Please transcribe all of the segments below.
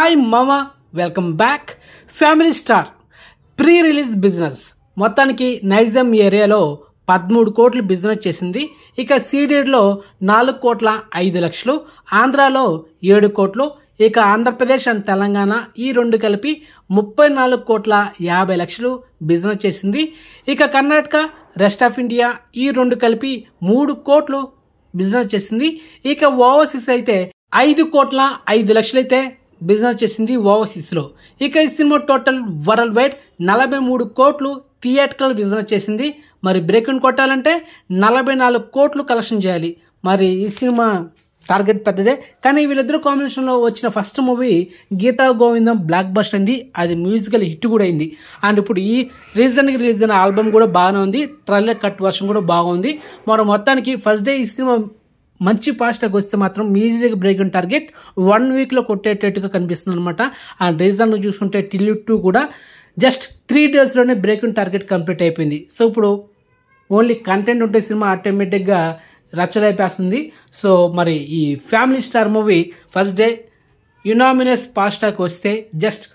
Hi మామా, welcome back. Family star pre release business మొత్తానికి నైజాం ఏరియాలో 13 కోట్లు బిజినెస్ చేసింది. ఇక సీడెడ్లో 4,05,00,000, ఆంధ్రాలో 7 కోట్లు, ఇక ఆంధ్రప్రదేశ్ అండ్ తెలంగాణ ఈ రెండు కలిపి 34,50,00,000 బిజినెస్ చేసింది. ఇక కర్ణాటక, రెస్ట్ ఆఫ్ ఇండియా ఈ రెండు కలిపి 3 కోట్లు బిజినెస్ చేసింది. ఇక ఓవర్సీస్ అయితే 5,05,00,000 అయితే బిజినెస్ చేసింది ఓవర్సీస్ లో. ఇక ఈ సినిమా టోటల్ వరల్డ్ వైడ్ 43 కోట్లు థియేట్రికల్ బిజినెస్ చేసింది. మరి బ్రేక్ ఇన్ కొట్టాలంటే 44 కోట్లు కలెక్షన్ చేయాలి. మరి ఈ సినిమా టార్గెట్ పెద్దదే. కానీ వీళ్ళిద్దరు కాంబినేషన్ లో వచ్చిన ఫస్ట్ మూవీ గీతా గోవిందం బ్లాక్ బస్టర్ అయింది. అది మ్యూజికల్ హిట్ కూడా అయింది. అండ్ ఇప్పుడు ఈ రీజన్ ఆల్బమ్ కూడా బాగానే ఉంది. ట్రైలర్ కట్ వర్షన్ కూడా బాగుంది. మరి మొత్తానికి ఫస్ట్ డే ఈ సినిమా మంచి ఫాస్ట్గా వస్తే మాత్రం ఈజీగా బ్రేక్ ఇన్ టార్గెట్ 1 వీక్లో కొట్టేటట్టుగా కనిపిస్తుంది అనమాట. అండ్ రీజన్ చూసుకుంటే టిల్ 2 కూడా జస్ట్ 3 డేస్లోనే బ్రేక్ ఇన్ టార్గెట్ కంప్లీట్ అయిపోయింది. సో ఇప్పుడు ఓన్లీ కంటెంట్ ఉంటే సినిమా ఆటోమేటిక్గా రచ్చలైపోతుంది. సో మరి ఈ family star movie first day unanimous ఫాస్ట్గా వస్తే జస్ట్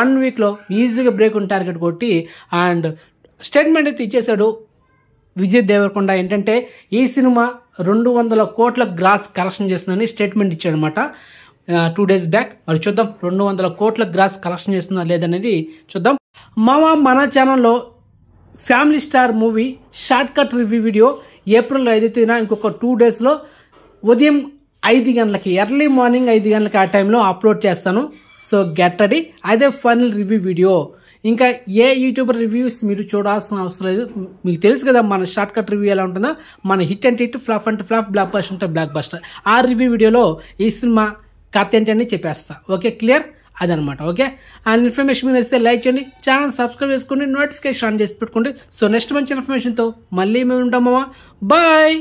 1 వీక్లో ఈజీగా బ్రేక్ ఇన్ టార్గెట్ కొట్టి అండ్ స్టేట్మెంట్ అయితే ఇచ్చేశాడు విజయ్ దేవరకొండ. ఏంటంటే ఈ సినిమా 200 కోట్ల గ్రాస్ కలెక్షన్ చేస్తుందని స్టేట్మెంట్ ఇచ్చాడనమాట 2 డేస్ బ్యాక్. మరి చూద్దాం 200 కోట్ల గ్రాస్ కలెక్షన్ చేస్తుందా లేదనేది చూద్దాం. మన ఛానల్లో family star movie short cut review video April 5 తేదీన ఇంకొక 2 డేస్లో ఉదయం 5 గంటలకి ఎర్లీ మార్నింగ్ 5 గంటలకి ఆ టైంలో అప్లోడ్ చేస్తాను. So get ready. అదే ఫైనల్ రివ్యూ వీడియో. ఇంకా ఏ యూట్యూబర్ రివ్యూస్ మీరు చూడాల్సిన అవసరం లేదు. మీకు తెలుసు కదా మన షార్ట్ కట్ రివ్యూ ఎలా ఉంటుందో. మన హిట్ అంటే హిట్, ఫ్లాప్ అంటే ఫ్లాప్, బ్లాక్ బస్టర్ అంటే బ్లాక్ బస్టర్. ఆ రివ్యూ వీడియోలో ఈ సినిమా కథ ఏంటని చెప్పేస్తా. ఓకే, క్లియర్ అదనమాట. ఓకే, అండ్ ఇన్ఫర్మేషన్ మీరు వస్తే లైక్ చేయండి, ఛానల్ సబ్స్క్రైబ్ చేసుకోండి, నోటిఫికేషన్ ఆన్ చేసి పెట్టుకోండి. సో నెక్స్ట్ మంచి ఇన్ఫర్మేషన్తో మళ్ళీ మేము ఉంటామమ్మా. బాయ్.